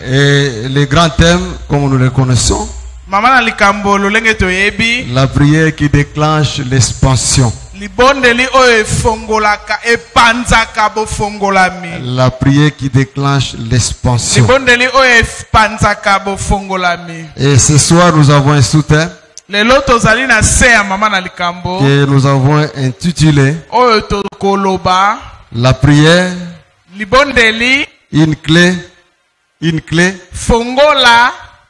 Et les grands thèmes, comme nous les connaissons, la prière qui déclenche l'expansion. La prière qui déclenche l'expansion. Et ce soir, nous avons un sous-thème que nous avons intitulé la prière, une clé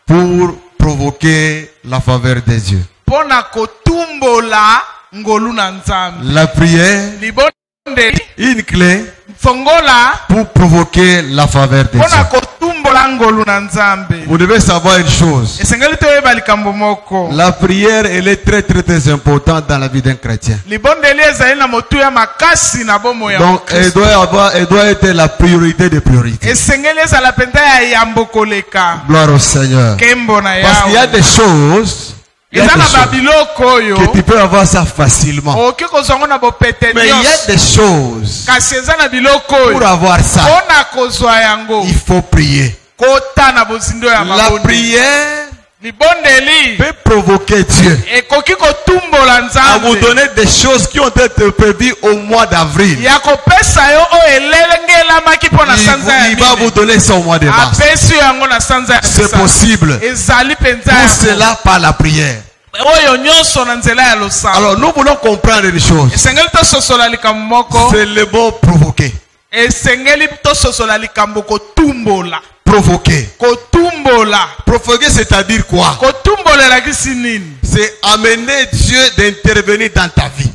pour provoquer la faveur de Dieu. La prière, une clé pour provoquer la faveur de Dieu. Vous devez savoir une chose. La prière, elle est très importante dans la vie d'un chrétien. Donc, elle doit être la priorité des priorités. Gloire au Seigneur. Parce qu'il y a des choses que tu peux avoir ça facilement. Mais il y a des choses, pour avoir ça, il faut prier. La prière peut provoquer Dieu à vous donner des choses qui ont été prévues au mois d'avril. Il va vous donner ça au mois de mars. C'est possible. Tout cela par la prière. Alors nous voulons comprendre une chose. C'est le mot provoquer. Provoquer. Provoquer, c'est-à-dire quoi? C'est amener Dieu d'intervenir dans ta vie.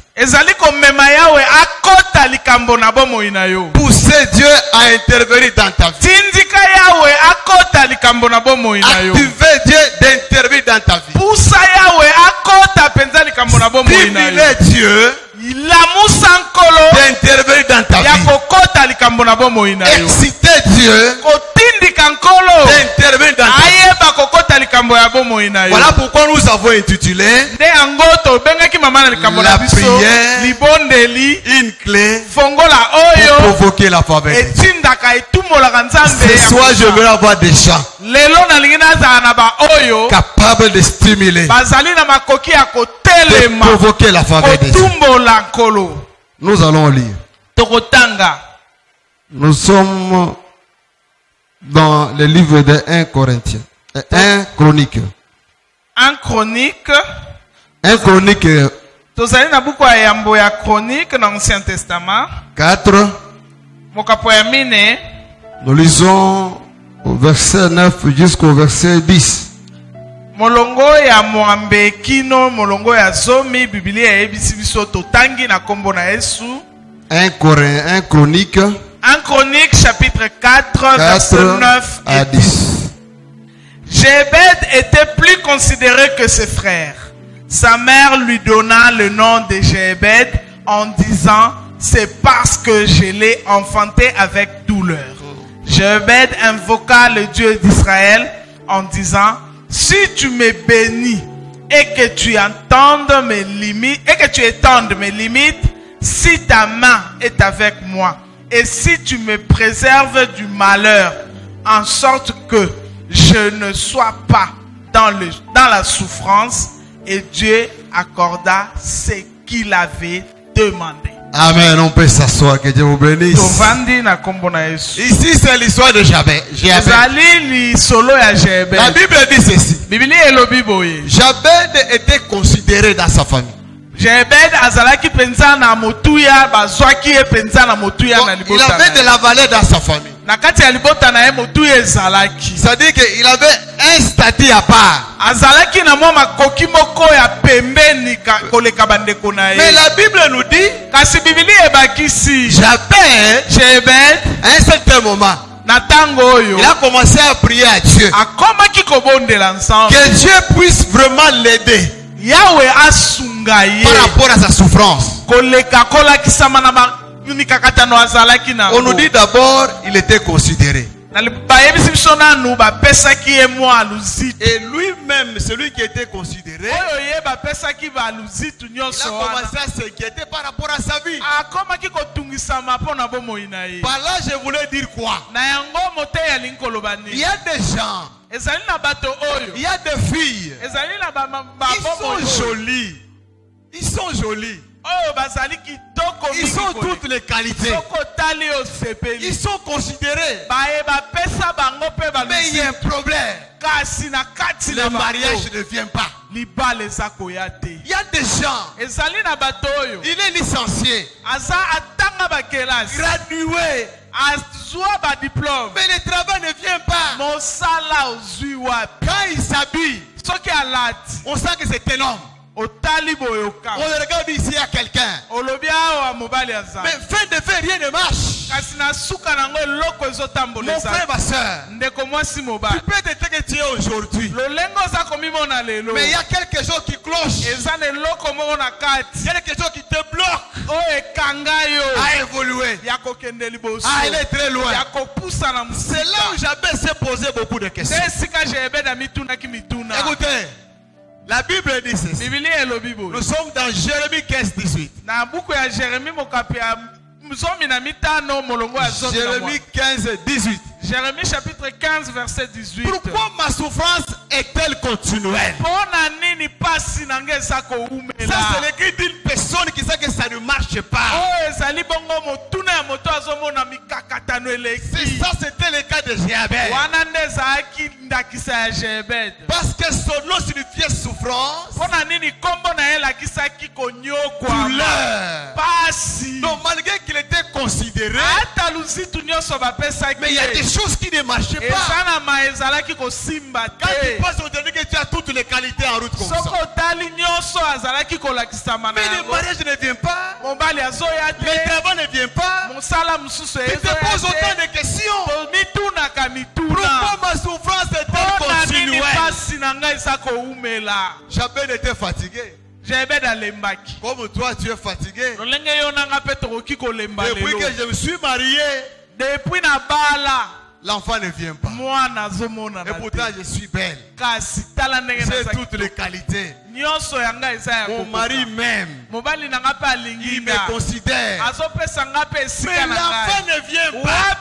Pousser Dieu à intervenir dans ta vie. Activer Dieu d'intervenir dans ta vie. Stimuler Dieu d'intervenir dans ta vie. Exciter Dieu d'intervenir dans ta vie. Voilà pourquoi nous avons intitulé la prière, une clé pour provoquer la faveur de Dieu. Ce soir, je veux avoir des gens capables de stimuler, de provoquer la faveur de Dieu. Nous allons lire. Nous sommes dans le livre de 1 Corinthiens. 1 Chronique. 1 Chronique. 1 Chronique. Tozali na buku ya yambo ya Chronique dans l'Ancien Testament. 4. Mokapo ya mine. Nous lisons au verset 9 jusqu'au verset 10. Molongo ya mwambe kino, molongo ya zomi, Biblia ya ebisi biso totangi na kombo na Yesu. 1 Chronique. 1 Chronique chapitre 4 verset 9 à 10. Jéhébed était plus considéré que ses frères. Sa mère lui donna le nom de Jéhébed en disant: c'est parce que je l'ai enfanté avec douleur. Jéhébed invoqua le Dieu d'Israël en disant: si tu me bénis et que tu entendes mes limites, étends mes limites, si ta main est avec moi, et si tu me préserves du malheur, en sorte que je ne sois pas dans la souffrance, et Dieu accorda ce qu'il avait demandé. Amen. On peut s'asseoir. Que Dieu vous bénisse. Ici, c'est l'histoire de Jabez. La Bible dit ceci. Jabez était considéré dans sa famille. Donc, il avait de la valeur dans sa famille. C'est-à-dire qu'il avait un statut à part. Mais la Bible nous dit, Jéhébed, à un certain moment, il a commencé à prier à Dieu. Que Dieu puisse vraiment l'aider par rapport à sa souffrance. On nous dit d'abord, il était considéré. Et lui-même, celui qui était considéré, il a commencé à s'inquiéter par rapport à sa vie. Par là, je voulais dire quoi? Il y a des gens, il y a des filles, ils sont jolis. Ils sont jolis. Ils sont toutes les qualités. Ils sont considérés. Mais il y a un problème. Le mariage ne vient pas. Il y a des gens. Il est licencié, gradué, mais le travail ne vient pas. Quand il s'habille, on sent que c'est un homme. On regarde ici à quelqu'un. Mais fin de fait, rien ne marche. Mon frère, ma soeur, tu peux te dire que tu es aujourd'hui, mais il y a quelque chose qui cloche. Il y a quelque chose qui te bloque à évoluer, à aller très loin. C'est là où j'avais se poser beaucoup de questions. Écoutez, la Bible dit ceci. Nous sommes dans Jérémie 15, 18. Jérémie 15, 18. Jérémie chapitre 15 verset 18. Pourquoi ma souffrance est-elle continuelle? Ça c'est l'écrit d'une personne qui sait que ça ne marche pas. Ça c'était le cas de Jéabel. Parce que son nom signifiait souffrance, douleur. Donc malgré qu'il était considéré, mais il y a des choses qui ne marchaient pas. Quand tu passes aujourd'hui que tu as toutes les qualités en route comme ça, mais le mariage ne vient pas, le travail ne vient pas, tu te poses autant de questions. Pourquoi ma souffrance est-elle continuelle? Jabez était fatigué. Comme toi tu es fatigué. Depuis que je me suis marié, l'enfant ne vient pas. Et pourtant je suis belle. J'ai toutes les qualités. Mon mari m'aime. Il me considère. Mais l'enfant ne vient pas.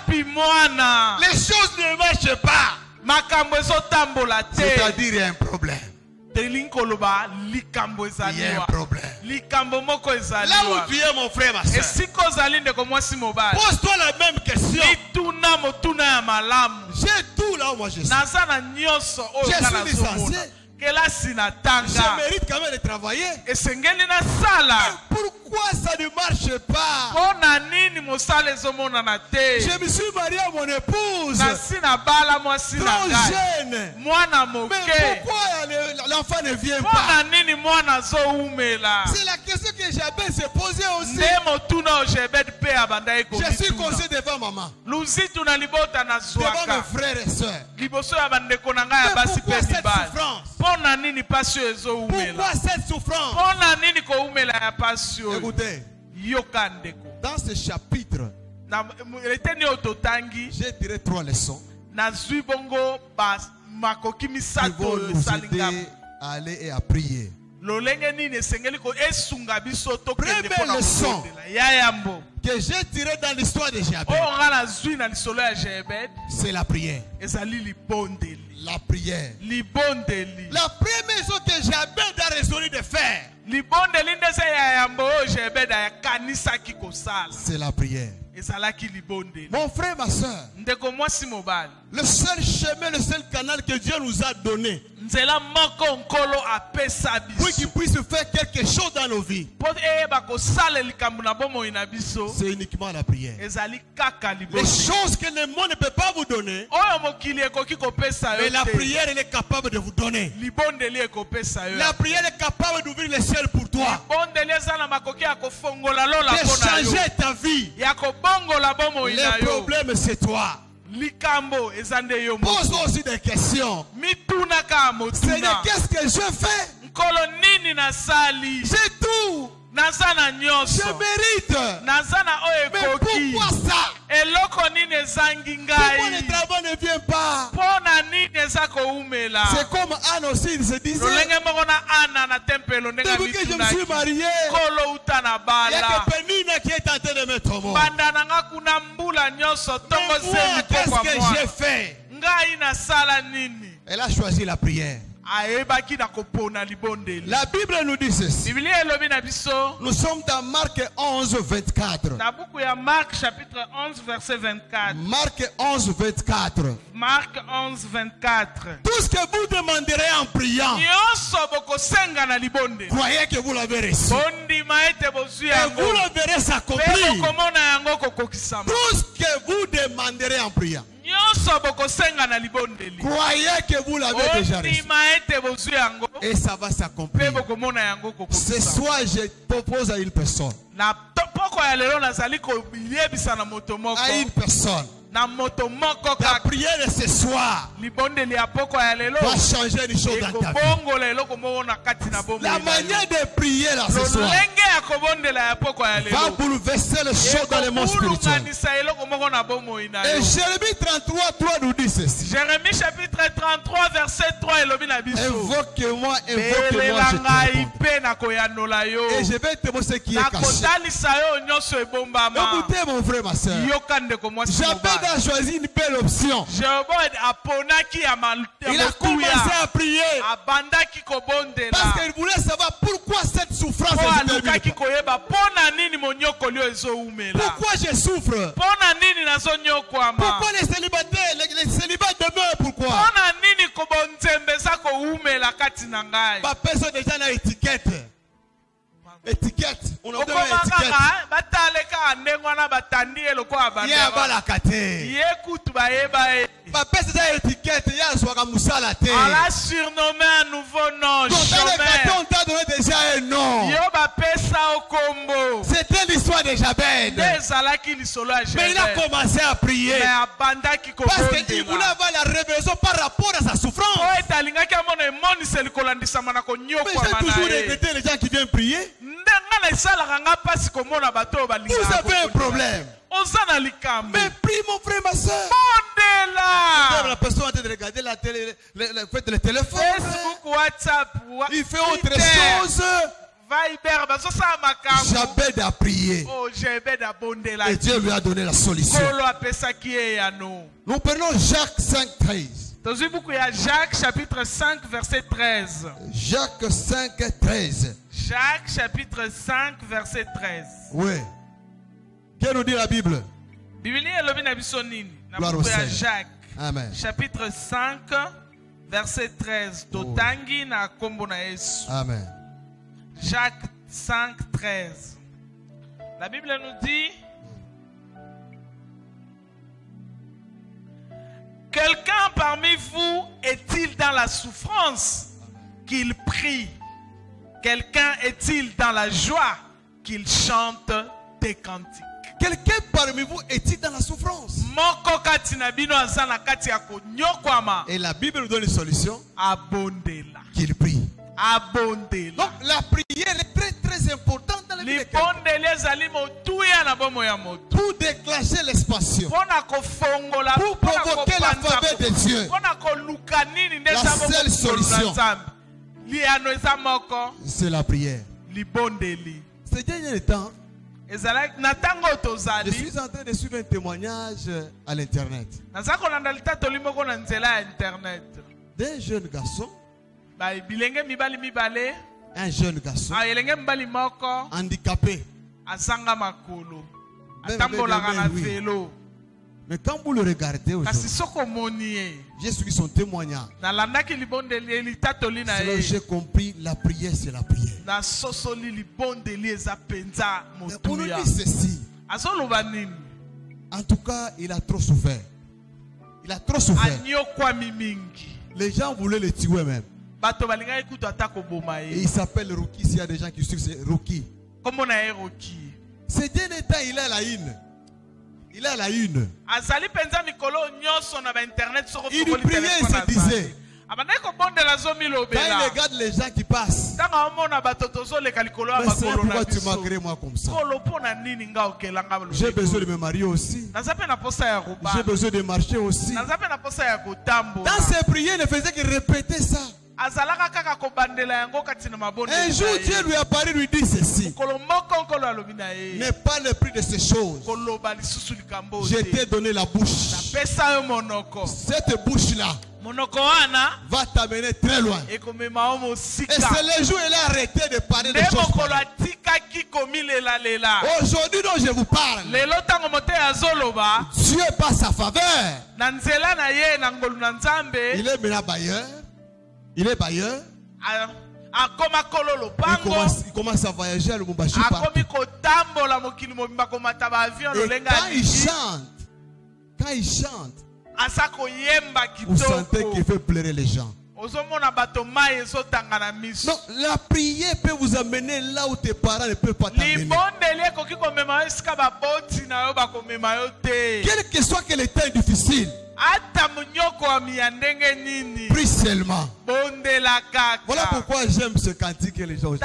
Les choses ne marchent pas. C'est-à-dire il y a un problème. Il y a un problème. Là où tu es mon frère, ma soeur, pose-toi la même question. J'ai tout là où moi je suis. Je suis licencié. Je mérite quand même de travailler. Pourquoi ça ne marche pas? Je me suis marié à mon épouse trop jeune. Mais pourquoi l'enfant ne vient pas? C'est la question que j'avais se poser aussi. Je suis conscient devant maman, devant mes frères et sœurs. Mais pourquoi cette souffrance? Pourquoi cette souffrance? Écoutez, dans ce chapitre, j'ai tiré 3 leçons qui vont nous aider à aller et à prier. Première leçon que j'ai tirée dans l'histoire de Jéabel, c'est la prière. La prière. La première chose que Jéabel a résolu de faire, c'est la prière. Mon frère, ma soeur, le seul chemin, le seul canal que Dieu nous a donné pour qu'il puisse faire quelque chose dans nos vies, c'est uniquement la prière. Les choses que le monde ne peut pas vous donner, mais la prière elle est capable de vous donner. La prière est capable d'ouvrir les cieux pour toi, de changer ta vie. Le problème c'est toi. Pose aussi des questions. Seigneur, qu'est-ce que je fais? J'ai tout. Je mérite. Mais pourquoi ça? Pourquoi le travail ne vient pas? C'est comme Anne aussi, il se disait, depuis que je me suis marié, il y a que Pénina qui est tenté de me tromper. Mais moi, qu'est-ce que j'ai fait? Elle a choisi la prière. La Bible nous dit ceci. Nous sommes dans Marc 11, 24. Marc chapitre 11, verset 24. Marc 11, 24. Marc 11, 24. Tout ce que vous demanderez en priant, croyez que vous l'avez reçu. Et vous le verrez s'accomplir. Tout ce que vous demanderez en priant, croyez que vous l'avez déjà reçu. Et ça va s'accomplir. Ce soir, je propose à une personne. À une personne. La prière de ce soir va changer les choses dans ta vie. La manière de prier là ce soir va bouleverser les choses dans le monde spirituel. Et Jérémie 33, 3 nous dit ceci. Jérémie chapitre 33, verset 3. Invoque-moi, invoque-moi, je te et je vais te montrer ce qui est caché. Écoutez mon frère, ma soeur. J'avais choisi une belle option. Il a commencé à prier parce qu'il voulait savoir pourquoi cette souffrance est terminée. Pourquoi je souffre? Pourquoi les célibataires, les célibats demeurent? Pourquoi? Ma personne déjà une étiquette. Étiquette, on a donné étiquette. Papa c'est étiquette, il y a a surnommé un nouveau nom. On t'a donné déjà un nom. C'était l'histoire de Jabez. Mais il a commencé à prier parce qu'il voulait avoir la révélation par rapport à sa souffrance. Mais j'ai toujours regretté les gens qui viennent prier. Vous avez un problème. Mais prie mon frère, ma soeur. La personne est en train de regarder la télé, le téléphone. Facebook, WhatsApp. Il fait autre chose. Jabez a prié. Et Dieu lui a donné la solution. Nous prenons Jacques 5, 13. Jacques chapitre 5, verset 13. Jacques 5, 13. Jacques chapitre 5, verset 13. Oui. Qu'est-ce que nous dit la Bible? Jacques. Amen. Chapitre 5, verset 13. Totangi na kombo na Yesu. Amen. Jacques 5, 13. La Bible nous dit: quelqu'un parmi vous est-il dans la souffrance qu'il prie? Quelqu'un est-il dans la joie qu'il chante des cantiques? Quelqu'un parmi vous est-il dans la souffrance? Et la Bible nous donne une solution. Qu'il prie. Donc la prière est très très importante dans la vie de quelqu'un. Pour déclencher l'expansion. Pour provoquer la faveur de Dieu. La seule solution, c'est la prière. Ces derniers temps, je suis en train de suivre un témoignage à l'internet d'un jeune garçon. Un jeune garçon handicapé. Mais quand vous le regardez aujourd'hui, j'ai suivi son témoignage. J'ai compris, la prière c'est la prière. On nous dit ceci. En tout cas, il a trop souffert. Il a trop souffert. Les gens voulaient le tuer même. Et il s'appelle Ruki. S'il y a des gens qui suivent, c'est Ruki. Ces derniers temps, il a la une. Il a la une. Il priait et se disait: il regarde les gens qui passent. Mais c'est pourquoi tu m'as créé moi comme ça. J'ai besoin de me marier aussi. J'ai besoin de marcher aussi. Dans ses prières, il ne faisait que répéter ça. Un jour, Dieu lui apparaît et lui dit ceci. N'aie pas le prix de ces choses. Je t'ai donné la bouche. Cette bouche-là va t'amener très loin. Et c'est le jour où il a arrêté de parler de choses. Aujourd'hui dont je vous parle, Dieu par sa faveur, il est maintenant bailleur. Il est bailleur. Il commence à voyager à Lubumbashi. Et quand il chante, vous sentez qu'il fait pleurer les gens. Non, la prière peut vous amener là où tes parents ne peuvent pas t'amener. Quel que soit quel état difficile, prie seulement. Voilà pourquoi j'aime ce cantique que les gens chantent.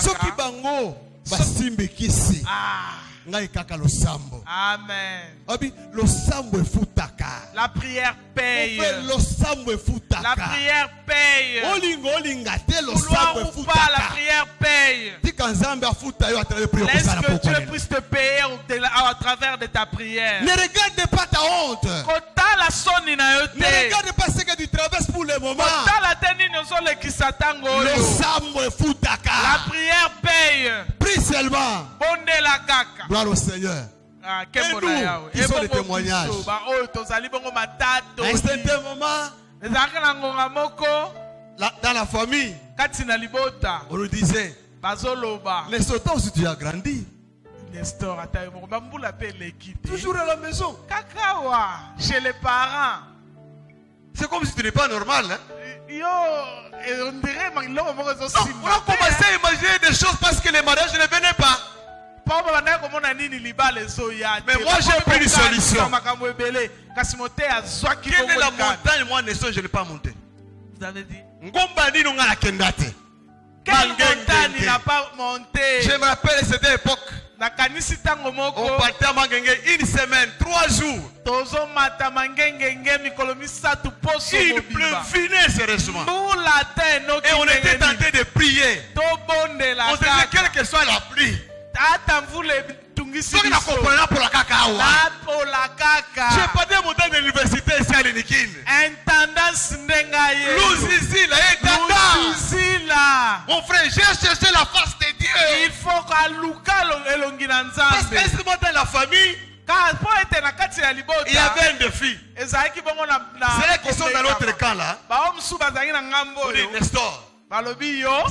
Soki bango basimbikisi. Amen. La prière paye. La prière paye. Vouloir ou pas, la prière paye. Laisse que Dieu puisse te payer à travers de ta prière. Ne regarde pas ta honte. Ne regarde pas ce que tu traverses pour le moment. La prière paye. Prie seulement. Gloire au Seigneur. Et nous, qui sont les témoignages. À un certain moment, dans la famille, on nous disait, Nestor, aussi tu as grandi. Toujours à la maison. Chez les parents. C'est comme si tu n'es pas normal. Hein? On dirait on a commencé à imaginer des choses parce que les mariages ne venaient pas. Mais moi j'ai pris une solution. Quelle est la montagne? Moi, Nestor, je ne l'ai pas monté. Vous avez dit? Quelle montagne il n'a pas monté? Je me rappelle, c'était l'époque. On partait à Mangenge une semaine, 3 jours. Il pleuvinait sérieusement. Et on était tenté de prier. On se disait quelle que soit la pluie. Je partais à mon temps de l'université ici à l'Inikin. Mon frère, j'ai cherché la face de Dieu. Il faut parce qu'à ce moment dans la famille, il y avait un défi. C'est là qui sont dans l'autre camp là. On dit Nestor,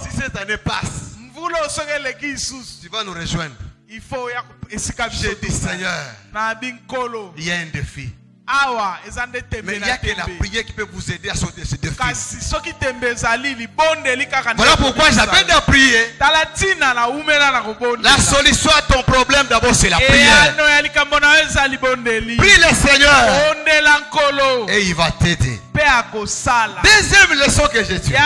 si cette année passe, tu vas nous rejoindre. J'ai dit Seigneur, il y a un défi. Mais il n'y a que la prière qui peut vous aider à sauter ce défi. Voilà pourquoi j'appelle à prier. La solution à ton problème d'abord c'est la prière. Prie le Seigneur et il va t'aider. Deuxième leçon que j'ai tirée,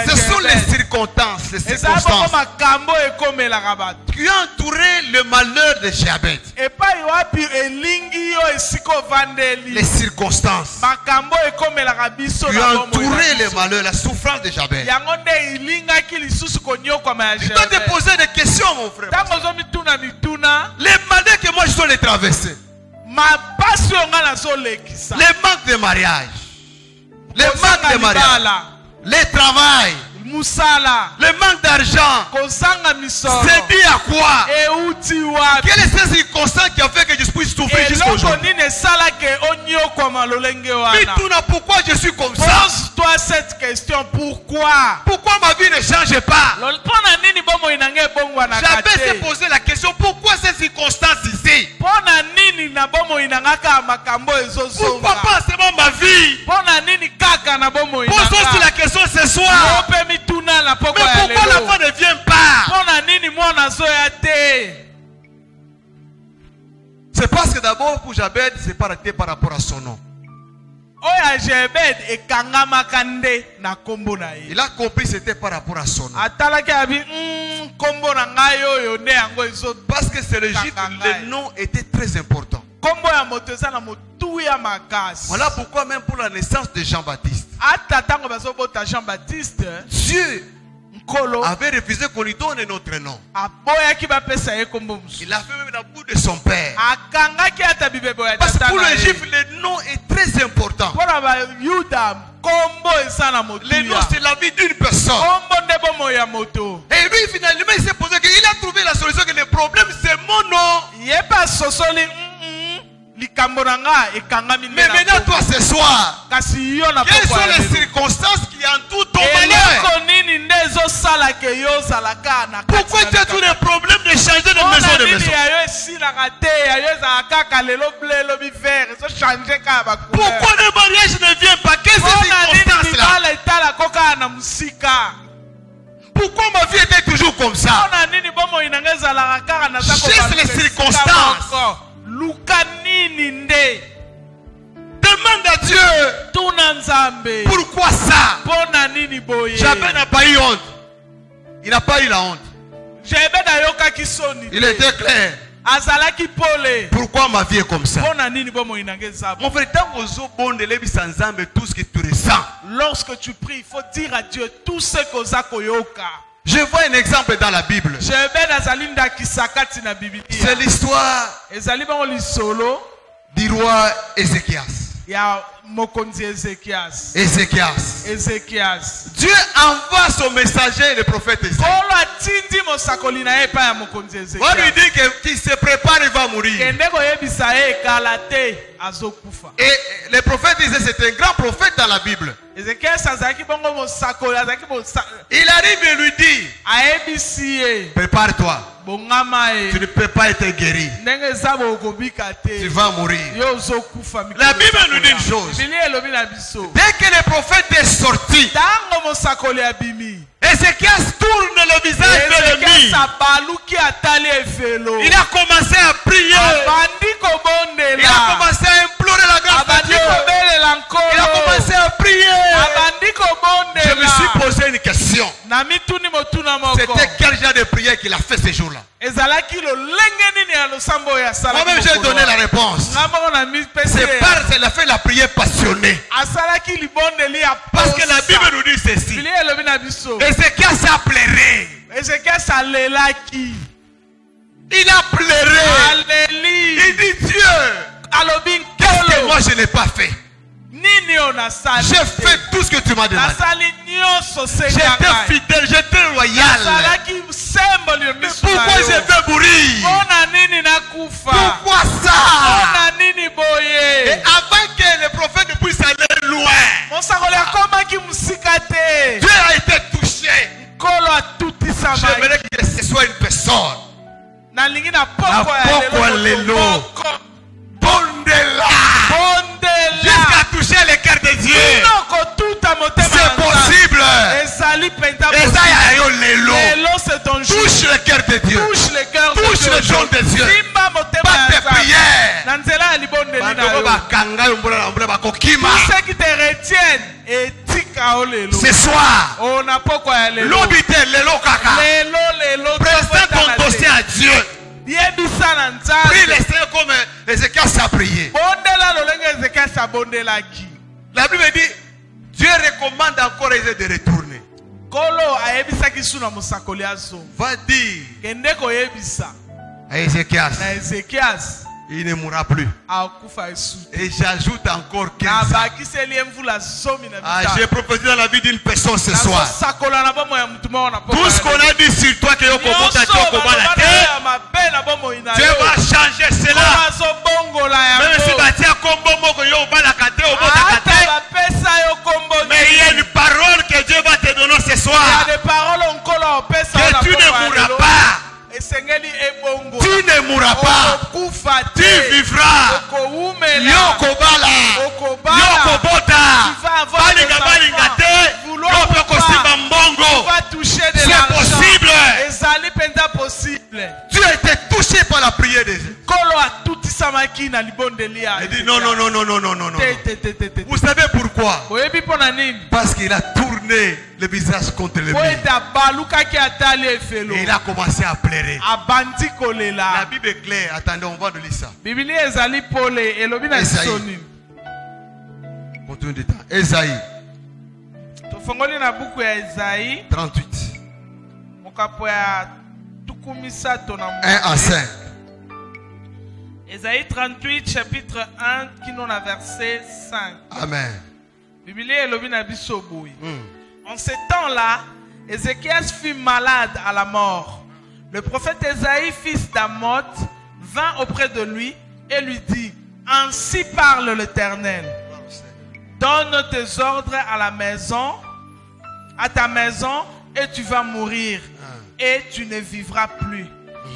ce sont les circonstances qui ont entouré le malheur de Jabez. Les circonstances qui ont entouré le malheur, la souffrance de Jabez. Je dois te poser des questions, mon frère. Les malheurs que moi je dois les traverser. Les manques de mariage, les manques de mariage, les travail, le manque d'argent, c'est dû à quoi? Quelle est cette circonstance qui a fait que je puisse souffrir jusqu'à aujourd'hui? Mais pourquoi je suis comme ça? Pose-toi cette question, pourquoi? Pourquoi ma vie ne change pas? J'avais se posé la question, pourquoi ces circonstances ici? Pourquoi pas seulement ma vie? Pose aussi la question ce soir. Mais pourquoi l'enfant ne vient pas? C'est parce que d'abord pour Jabez, c'est pas arrêté par rapport à son nom. Il a compris c'était par rapport à son nom. Parce que c'est l'Égypte, le nom était très important. Voilà pourquoi même pour la naissance de Jean-Baptiste, Dieu avait refusé qu'on lui donne notre nom. Il a fait même la bouche de son père. Parce que pour les Juifs, le nom est très important. Le nom, c'est la vie d'une personne. Et lui, finalement, il s'est posé qu'il a trouvé la solution, que le problème, c'est mon nom. Mais maintenant, toi, ce soir, quelles sont les circonstances qui entourent ton malheur? Pourquoi tu as tous les problèmes de changer de maison de maison? Pourquoi le mariage ne vient pas? Quelles sont ces circonstances-là? Pourquoi ma vie était toujours comme ça? Juste les circonstances. Demande à Dieu. Pourquoi ça? Jabez n'a pas eu honte. Il n'a pas eu la honte. Il était clair. Pourquoi ma vie est comme ça? Mon frère, tout ce que tu ressens. Lorsque tu pries, il faut dire à Dieu tout ce que je vois un exemple dans la Bible. C'est l'histoire du roi Ézéchias. Dieu envoie son messager, le prophète Ézéchias. On lui dit qu'il se prépare, il va mourir. Et le prophète disait c'est un grand prophète dans la Bible. Il arrive et lui dit, prépare-toi. Tu ne peux pas être guéri. Tu vas mourir. La Bible nous dit une chose. Dès que le prophète est sorti, Ézéchias tourne le visage vers lui. Il a commencé à prier. Il a commencé à implorer la grâce de Dieu. Il a commencé à prier. Je me suis posé une question. C'était quel genre de prière qu'il a fait ce jour-là? Moi-même j'ai donné la réponse. C'est parce qu'il a fait la prière passionnée. Parce que la Bible nous dit ceci. Ézéchias a pleuré. Il a pleuré. Il dit Dieu, qu'est-ce que moi je n'ai pas fait? J'ai fait tout ce que tu m'as demandé. J'étais fidèle, j'étais loyal. Mais pourquoi je vais mourir? Pourquoi ça? Et avant que le prophète ne puisse aller loin, Dieu a été touché. J'aimerais que ce soit une personne. Jusqu'à toucher le cœur de Dieu. C'est possible. Touche le cœur de Dieu. Touche le don de Dieu. Pas tes prières. Tout ce qui te retient. Ce soir, présente ton dossier à Dieu. Prie le Seigneur comme Ézéchias a prié. La Bible dit, Dieu recommande encore à Ézéchias de retourner. Va dire à Ézéchias, il ne mourra plus. Et j'ajoute encore 15 ans. J'ai proposé dans la vie d'une personne ce soir. Tout ce qu'on a dit sur toi, que Dieu va changer cela. Même si mais il y a une parole que Dieu va te donner ce soir. Que tu ne mourras pas. Tu ne mourras pas. Tu vivras. Yokobala. Yokobota. Balinga balinga te. Yopoko simba mbongo. C'est possible. Tu as été touché par la prière de Dieu. Il dit non. Vous savez pourquoi? Parce qu'il a tourné le visage contre le mur. Et il a commencé à pleurer. La Bible est claire. Attendez, on va de lire ça. Esaïe. Continue de temps. Esaïe. 38. 1 à 5. Esaïe 38, chapitre 1, qui nous a versé 5. Amen. En ces temps-là, Ézéchias fut malade à la mort. Le prophète Esaïe, fils d'Amoth, vint auprès de lui et lui dit: ainsi parle l'Éternel. Donne tes ordres à ta maison, et tu vas mourir, et tu ne vivras plus.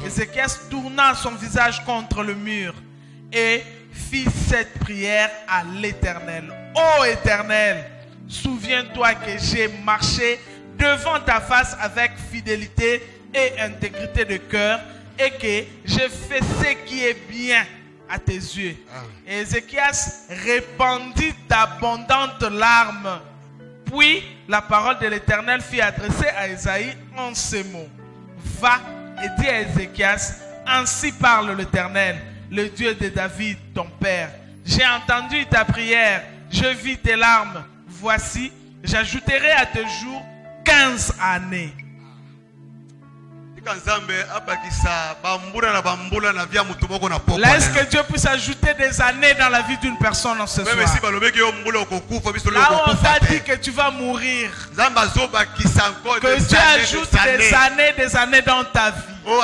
Ézéchias tourna son visage contre le mur et fit cette prière à l'Éternel. Ô Éternel, souviens-toi que j'ai marché devant ta face avec fidélité et intégrité de cœur, et que j'ai fait ce qui est bien à tes yeux. Et Ézéchias répandit d'abondantes larmes. Puis la parole de l'Éternel fut adressée à Esaïe en ces mots: va et dis à Ézéchias, ainsi parle l'Éternel, le Dieu de David, ton père. J'ai entendu ta prière, je vis tes larmes. Voici, j'ajouterai à tes jours 15 années. Laisse que Dieu puisse ajouter des années dans la vie d'une personne en ce soir. Là où on t'a dit que tu vas mourir, que Dieu ajoute des années dans ta vie. Non,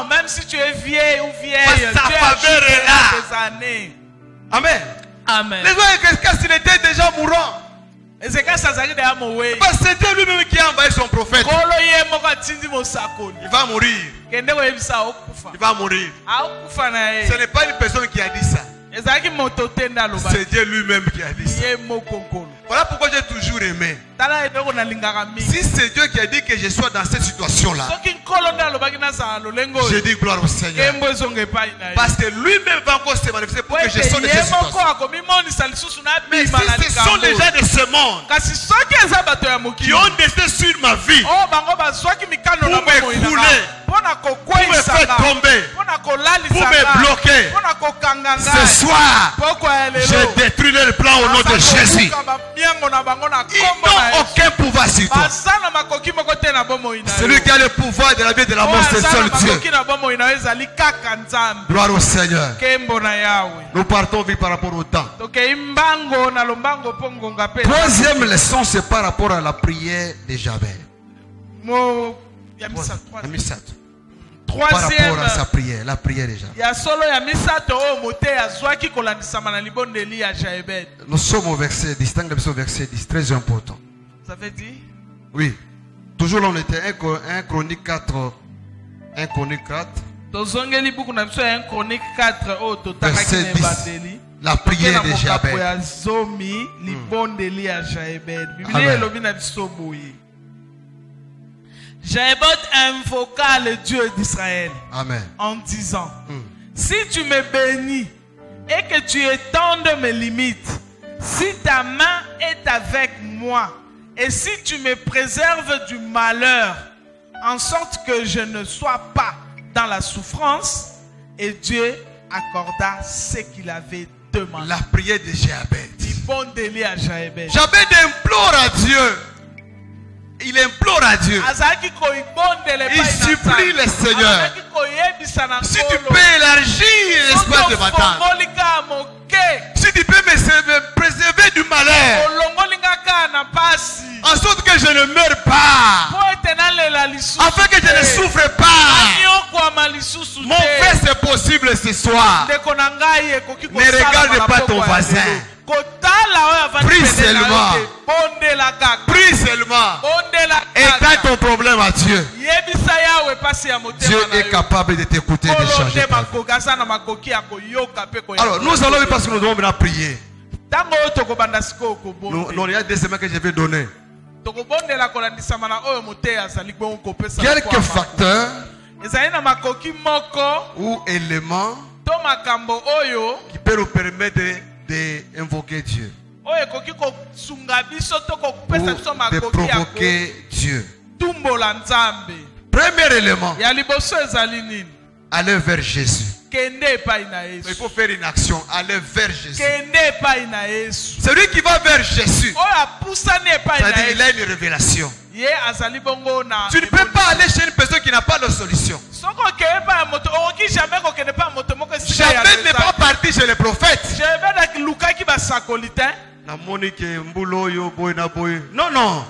même si tu es vieille ou vieille, Dieu ajoute des années. Amen. Amen. Les gens, qu'est-ce qu'il était déjà mourant? Parce que c'est Dieu lui-même qui a envoyé son prophète. Il va mourir. Il va mourir. Ce n'est pas une personne qui a dit ça. C'est Dieu lui-même qui a dit ça. Voilà pourquoi j'ai toujours aimé. Si c'est Dieu qui a dit que je sois dans cette situation-là, je dis gloire au Seigneur. Parce que lui-même va encore se manifester pour que je sois dans cette situation. Mais si ce sont les gens de ce monde qui ont décidé sur ma vie pour m'écrouler, pour me faire tomber, pour me bloquer, ce soir, je détruis le plan au nom de Jésus. Ils n'ont aucun pouvoir sur toi. Celui qui a le pouvoir de la vie et de la mort, c'est seul Dieu. Gloire au Seigneur. Nous partons vite par rapport au temps. Troisième leçon, c'est par rapport à la prière de Jabez. Par rapport à sa prière, la prière de Jabez. Nous sommes au verset 10, verset 10, très important. Vous avez dit? Oui. Toujours là, on était 1 Chronique 4. 1 Chronique 4. Verset 10. La prière de Jabez. Jabez invoqua le Dieu d'Israël. Amen. En disant: si tu me bénis et que tu étendes mes limites, si ta main est avec moi, et si tu me préserves du malheur, en sorte que je ne sois pas dans la souffrance. Et Dieu accorda ce qu'il avait demandé. La prière de Jabez. Jabez implore à Dieu. Il implore à Dieu. Il supplie le Seigneur. Si tu peux élargir l'espace de bataille, si tu peux me préserver du malheur, en sorte que je ne meure pas, afin que je ne souffre pas. Mon frère, c'est possible ce soir. Ne regarde pas ton voisin. Prie seulement. Prie seulement. Éteins ton problème à Dieu. Dieu est capable de t'écouter et de changer ta vie. Alors, nous allons, parce que nous devons maintenant prier. Il y a des semaines que je vais donner. Quelques facteurs ou élément qui peut nous permettre d'invoquer Dieu ou de provoquer Dieu. Premier élément, aller vers Jésus. Mais il faut faire une action, aller vers Jésus. Celui qui va vers Jésus, c'est-à-dire il a une révélation. Tu ne peux pas aller chez une personne qui n'a pas de solution. Jamais ne pas partir chez les prophètes. Non, non.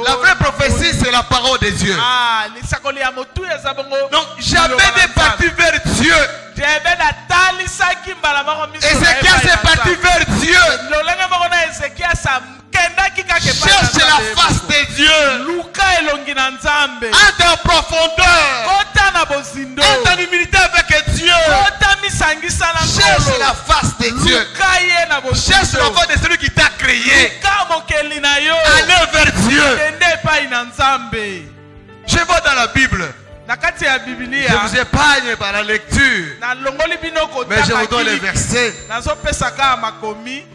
La vraie prophétie, c'est la parole de Dieu. Donc, jamais ne partir vers Dieu. Ézéchias est parti vers Dieu. Cherche la face de Dieu. Entre en profondeur. Entre en humilité avec Dieu. Cherche la face de Dieu. Cherche la face de celui qui t'a créé. Allez vers Dieu. Je vois dans la Bible. Je vous épargne par la lecture. Mais je vous donne les versets.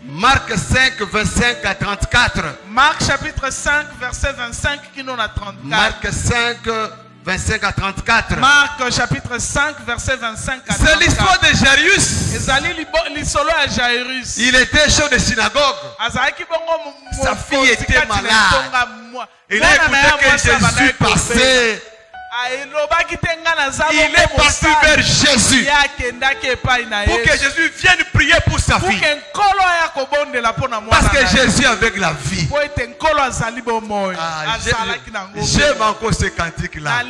Marc 5, 25 à 34. Marc chapitre 5, verset 25 qui nous a 34. Marc 5, 25 à 34. Marc chapitre 5, verset 25 à 34. C'est l'histoire de Jairus. Il était chef de synagogue. Sa fille était malade. Il a écouté que Jésus passait. Il est parti vers Jésus pour que Jésus vienne prier pour sa fille. Parce que Jésus est avec la vie. J'aime encore ce cantique là.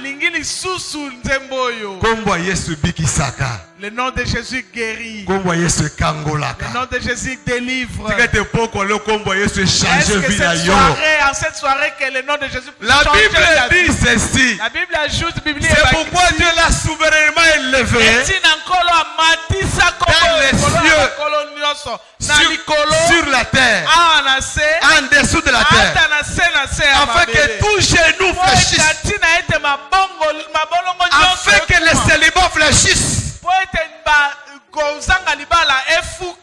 Le nom de Jésus guérit. Le nom de Jésus délivre. Est-ce que cette soirée que le nom de Jésus la Bible dit ceci. La Bible ajoute, c'est pourquoi Dieu l'a souverainement élevé dans les cieux, sur la terre, en dessous de la terre, afin que tout genou fléchisse, afin que les célibats fléchissent,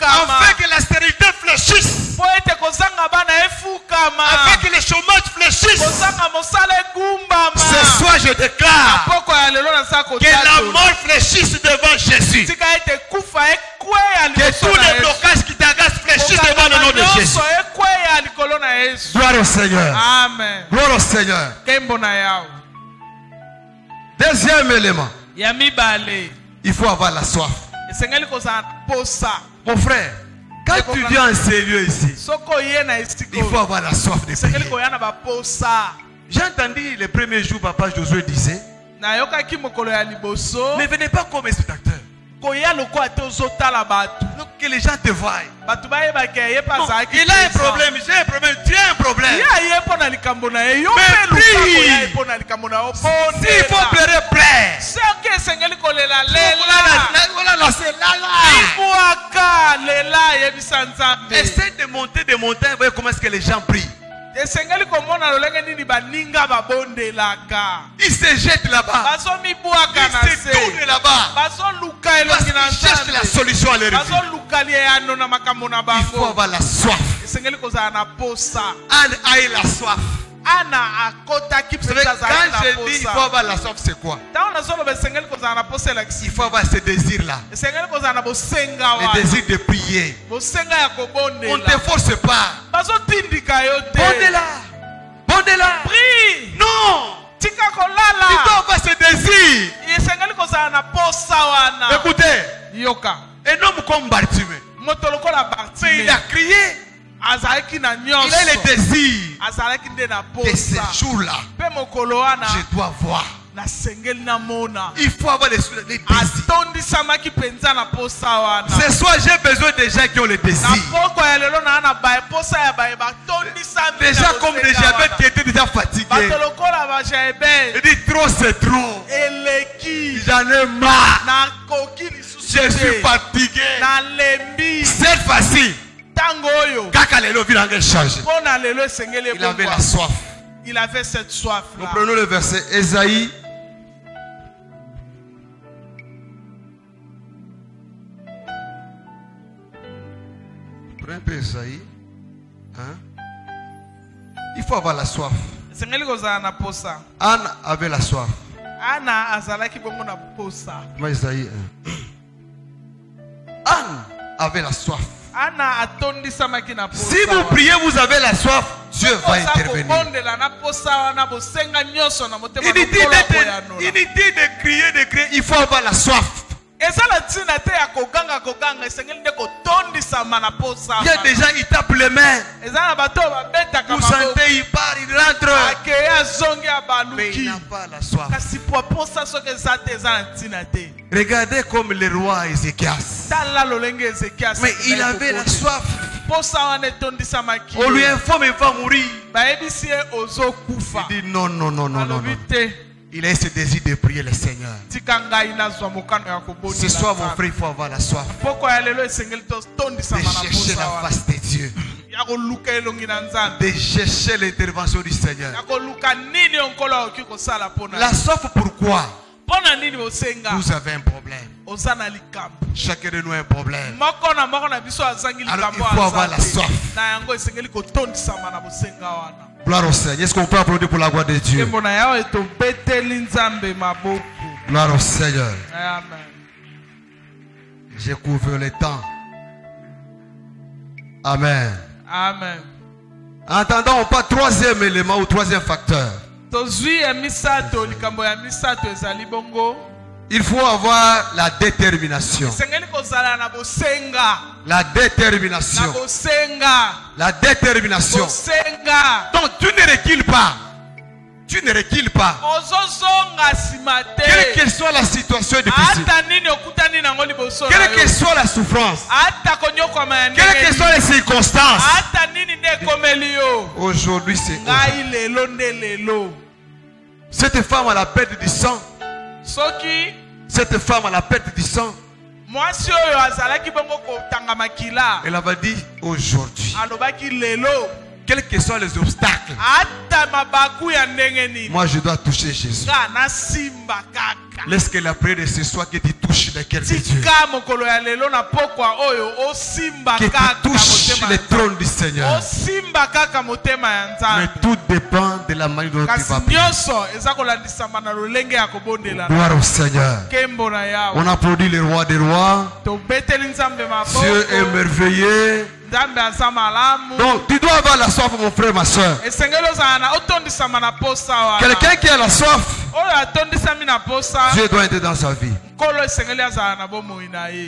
afin que la stérilité fléchisse, afin que le chômage fléchisse. Ce soir je déclare que la mort fléchisse devant Jésus, que tous les blocages qui t'agacent fléchissent devant le nom de Jésus. Gloire au Seigneur. Amen. Gloire au Seigneur. Deuxième élément, il faut avoir la soif. Mon frère, quand tu viens en sérieux ici, il faut avoir la soif de prier. J'ai entendu les premiers jours, papa Josué disait, ne venez pas comme un spectateur. Donc que les gens te voient. Non, il a un problème, j'ai un problème, tu as un problème. Mais prie. S'il faut pleurer, plaire. Essaye de monter des montagnes, voyez comment est-ce que les gens prient. Ils se jettent là-bas. Ils se tournent là-bas. Parce qu'ils cherchent la solution à leur vie. Il faut avoir la soif. Anne a eu la soif. Vous savez, quand je dis il faut avoir la soif, c'est quoi? Il faut avoir ce désir-là. Le désir de prier. On ne te force pas. Bondez-la. Prie. Non. Tu dois avoir ce désir. Écoutez. Un homme comme Bartimée, il a crié. Il a le désir de ce jour-là. Je dois voir. Il faut avoir les désirs. Ce soir, j'ai besoin des gens qui ont le désir. Déjà comme des diabètes qui étaient déjà fatigués. Il dit trop c'est trop. J'en ai marre. Je suis fatigué. Cette fois-ci, il avait la soif. Il avait cette soif. Nous prenons le verset Ésaïe Prenez un peu Esaïe. Hein? Il faut avoir la soif. Anne avait la soif. Esaïe 1. Anne avait la soif. Si vous priez, vous avez la soif, Dieu va intervenir. Inutile de crier, il faut avoir la soif. Il y a des gens, ils tapent les mains. Vous sentez, il part, il rentre. Mais il n'a pas la soif. Regardez comme le roi Ézéchias. Mais il avait la soif. On lui informe qu'il va mourir. Il dit non, non, non, non, non. Il a ce désir de prier le Seigneur. Ce soir, mon frère, il faut avoir la soif de chercher la face de Dieu, de chercher l'intervention du Seigneur. La soif, pourquoi? Vous avez un problème. Chacun de nous a un problème. Alors il faut avoir la soif. Gloire au Seigneur. Est-ce qu'on peut applaudir pour la gloire de Dieu? Gloire au Seigneur. J'ai couvert le temps. Amen. Amen. Entendons, on parle troisième élément ou troisième facteur. Il faut avoir la détermination. La détermination. La détermination. Donc tu ne recules pas. Tu ne recules pas. Quelle que soit la situation difficile, quelle que soit la souffrance, quelles que soient les circonstances, aujourd'hui c'est aujourd'hui. Cette femme à la perte du sang, cette femme à la perte du sang, elle avait dit aujourd'hui, quels que soient les obstacles, moi je dois toucher Jésus. Laisse que la prière de ce soir que tu touches le cœur de Dieu, que tu touches le trône du Seigneur. Mais tout dépend de la manière dont tu vas prier. Gloire au Seigneur. On applaudit le roi des rois. Dieu est merveilleux. Donc tu dois avoir la soif, mon frère, ma soeur. Quelqu'un qui a la soif, Dieu doit être dans sa vie.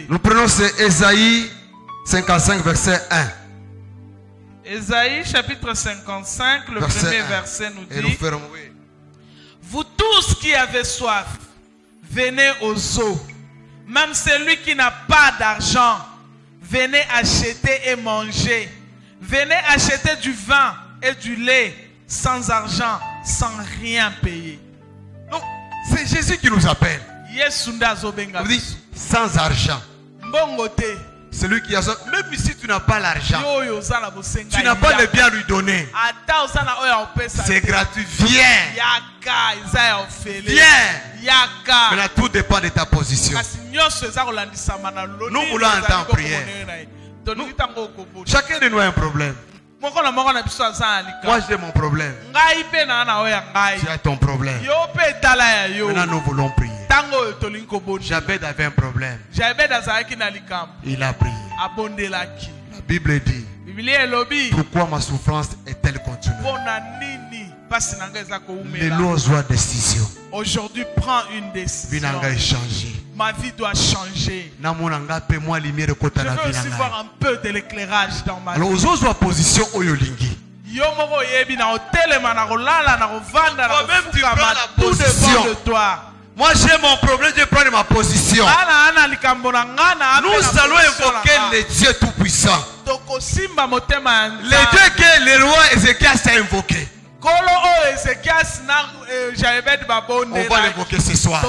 Nous prenons Ésaïe 55 verset 1. Ésaïe chapitre 55, le premier verset nous dit: Vous tous qui avez soif, venez aux eaux. Même celui qui n'a pas d'argent, venez acheter et manger. Venez acheter du vin et du lait sans argent, sans rien payer. Donc, c'est Jésus qui nous appelle. Vous dites sans argent. Celui qui a ça, même si tu n'as pas l'argent, tu n'as pas le bien à lui donner, c'est gratuit. Viens. Viens. Maintenant, tout dépend de ta position. Nous voulons entrer en prière. Chacun de nous a un problème. Moi j'ai mon problème. Tu as ton problème. Maintenant nous voulons prier. Jabed avait un problème. Il a prié. La Bible dit: pourquoi ma souffrance est-elle continue? Les lois ont décision. Aujourd'hui, prends une décision. Ma vie doit changer. Je veux aussi voir un peu de l'éclairage dans ma vie. Toi-même tu prends la position de toi. Moi j'ai mon problème, je prends ma position. Nous allons invoquer le Dieu Tout-Puissant. Le Dieu que le roi Ézéchias a invoqué. On va l'évoquer ce soir.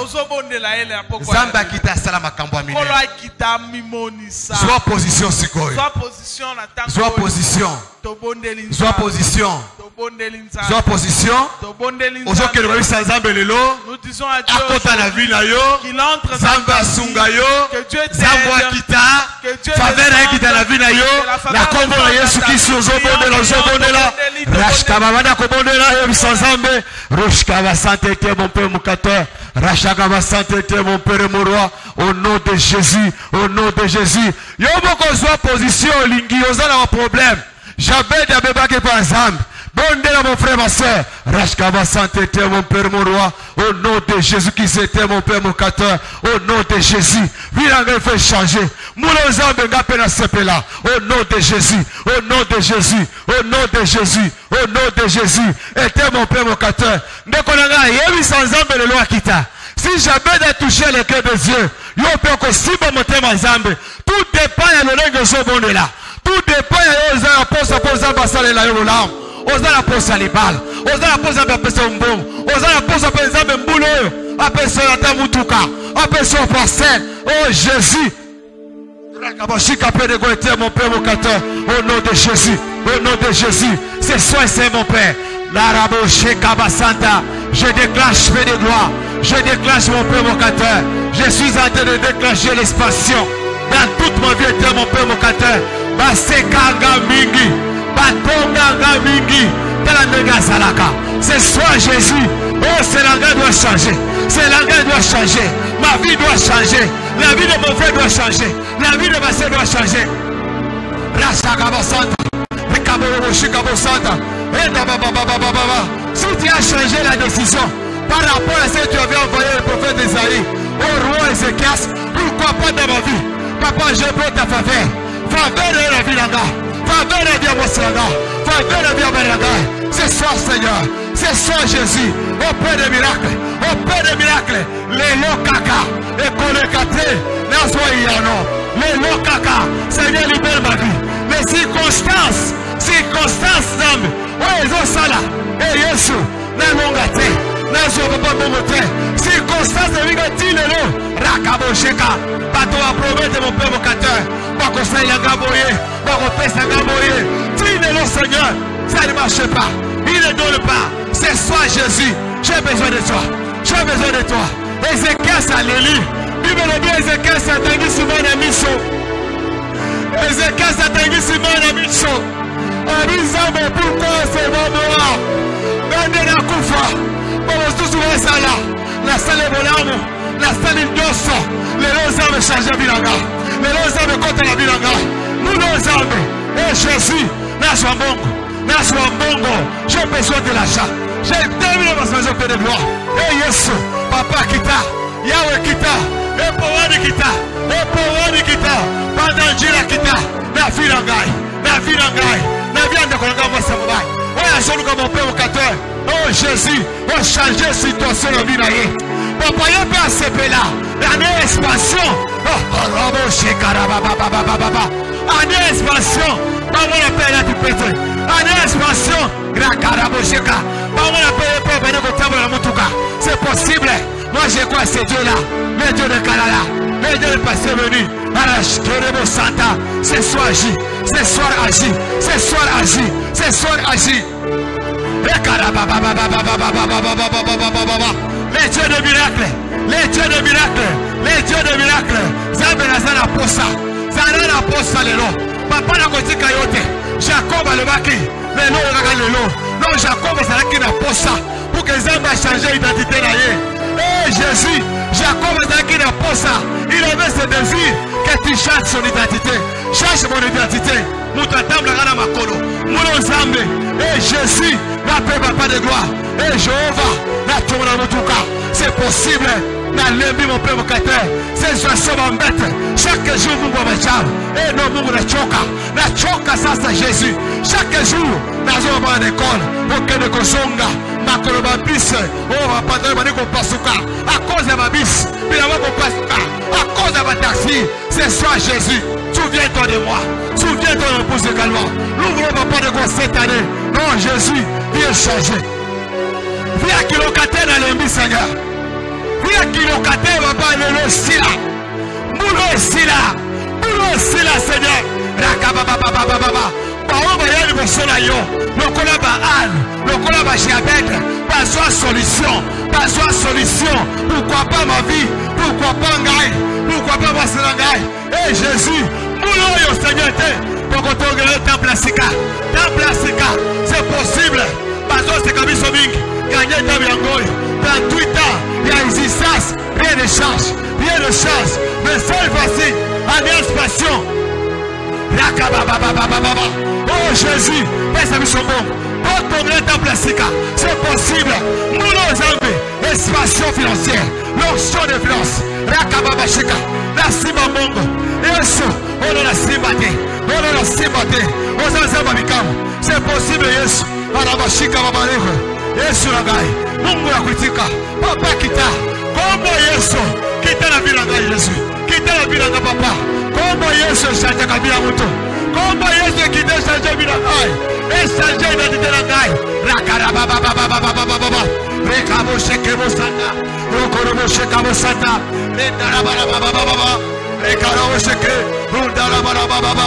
Sois position, Sikoy. Sois position. Sois position. Sois position. Aujourd'hui, nous disons à Dieu qu'il entre dans ta vie, que Dieu t'aide, que Dieu faveur avec okita na vie na yo na kombo na Yesu Kristo ozobondela rashkaba bana kobondela yo bisanzambe roshkaba sainteté mon père mon créateur rashkaba sainteté mon père mon roi au nom de Jésus yo moko zwa position lingi ozala un problème Jabed abebaki pa nzambe bondela mon frère ma soeur rashkaba sainteté mon père mon roi au nom de Jésus qui c'était mon père mon créateur au nom de Jésus vilanga fait changer moula nzambe ngape na sepela au nom de Jésus au nom de Jésus au nom de Jésus au nom de Jésus était mon père mon créateur ndeko nanga yebi sans nzambe le loi kita si Jabed a touché le cœur de Dieu yo pe ko simba motema nzambe tout dépend ya lolenge so bondela tout dépend ya oza aposa posa basale la yo lam oza la posa libala oza la posa ba pesa mbongo oza la posa pe nzambe mbulo apesa ta mutuka apesa parcelle oh Jésus mon père mon créateur au nom de Jésus c'est soi et c'est mon père je déclenche paix de gloire je déclenche mon père mon créateur je suis en train de déclencher l'expansion dans toute ma vie mon père mon créateur basekanga mingi batonganga mingi c'est soi Jésus oh c'est l'engagement doit changer c'est l'engagement doit changer ma vie doit changer la vie de mon frère doit changer la vie de ma soeur doit changer si tu as changé la décision par rapport à ce que tu avais envoyé le prophète Isaïe au roi Ézéchias, pourquoi pas dans ma vie papa je veux ta faveur de la vie là-bas faveur de la vie à moi faveur de la vie à moi c'est ça Seigneur c'est ça Jésus au Père des miracles les lots caca et connectés les lots caca Seigneur libère ma vie les circonstances Zambe oh ils ont ça là et Yesu na longa te na zo papa bongo te circonstances de vie que tu le rakabosheka bato a promettre mon père mon créateur bako sala gaboye bako pesa gaboye tu le Seigneur ça ne marche pas il ne donne pas c'est toi Jésus j'ai besoin de toi Ézéchias a l'élu Bible dit Ézéchias a tangi souvent miso Ézéchias a tangi souvent miso Arizambe pourquoi c'est moi Bende na kufa Bobo tout souvent ça là la salle bolamo la salle d'osso les lozambe changer bilanga les lozambe contre la bilanga nous lozambe et Jésus na bongo j'ai besoin de l'achat j'ai terminé ma maison de gloire et Yesu papa kita Yahweh kita et powani kita pendant jira kita na virangai na viande kolanga mwasa mbai oya sonu comme mon père au 14 oh Jésus on changer situation la vie na ye papa ye pe asepe là la expansion oh rabo shekara baba année expansion maman la paix là tu pété année expansion grand carabo sheka maman la paix pe venir au table la mutuka c'est possible moi j'ai quoi c'est Dieu là le Dieu de Kalala le Dieu de passé venu arrache Kerebo Santa ce soir agit ce soir agit les dieux de miracle Zambe nazana posa lelo papa na kotika yote Jacob alobaki lelo kaka lelo non Jacob azalaki na posa pour que Zambe a changé identité na ye eh Jésus Jacob azalaki na posa il avait ce désir que tu changes son identité change mon identité mutatamla kana makolo mulo Zambe eh Jésus la paix papa de gloire et Jéhovah na tomona mutuka c'est possible na lembi mon père mon créateur c'est ça m'embête chaque jour Mungu amechama et non Mungu nachoka sasa Jésus chaque jour nazo ba l'école okende kosonga makolo babis oh papa bani ko pasuka à cause de babis bila ko pasuka à cause de taxi c'est ça Jésus souviens-toi de moi souviens-toi de mon épouse également l'ouvre papa de quoi cette année non Jésus viens changer viens qui locataire dans lembi Seigneur viens qui locataire papa le sila Moulo sila Seigneur rakababa baoba yeli bosona yo lokola ba an lokola ba Jabed pas solution pourquoi pas ma vie pourquoi pas ngai pourquoi pas ma ngai et Jésus Mouloyo, Seigneur, pour qu'on t'orgue le temple à Sika. Temple à Sika, c'est possible. Bazo, c'est comme ils sont big. Gagner le temple à Goy. Dans Twitter, il y a existence. Rien ne change. Rien ne change. Mais seule voici, Alliance Passion. Oh Jésus, mes amis sont bons. Pour ton grand temple à Sika, c'est possible. Mouloyo, Zambé, expansion financière. L'onction de violence. Rakababa Shika. Merci Mamongo. Yesu. On a la sympathie. On a la sympathie. On a la sympathie. C'est possible Yesu. Arabashika Babalego. Yesu Ragai. Mungu ya kuitika. Papa kita. Kombo Yesu. Kita na bila ngai Yesu. Kita na bila ngai papa. Kombo Yesu shanja kabila mtu. Kombo Yesu kita shanja bila ngai. Shanja identité na ngai. Rakarabababababababa. Rekabo shekebo santa. Rokorobo shekabo santa. Rendarabababababa. Rekaro sheke. Rundarababababa.